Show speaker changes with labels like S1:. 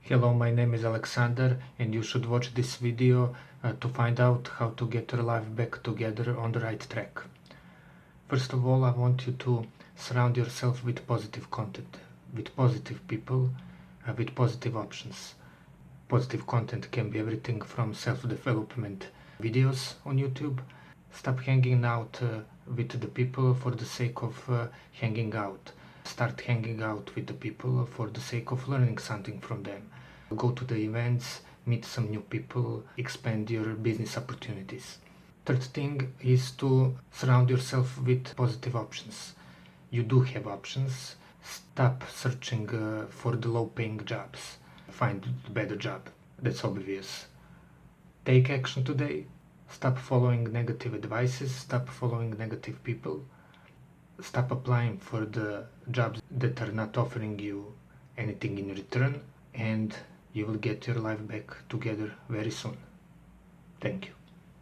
S1: Hello, my name is Alexander and you should watch this video to find out how to get your life back together on the right track. First of all, I want you to surround yourself with positive content, with positive people, with positive options. Positive content can be everything from self-development videos on YouTube. Stop hanging out with the people for the sake of hanging out. Start hanging out with the people for the sake of learning something from them. Go to the events, meet some new people, expand your business opportunities. Third thing is to surround yourself with positive options. You do have options. Stop searching for the low-paying jobs. Find a better job. That's obvious. Take action today. Stop following negative advices. Stop following negative people. Stop applying for the jobs that are not offering you anything in return, and you will get your life back together very soon. Thank you.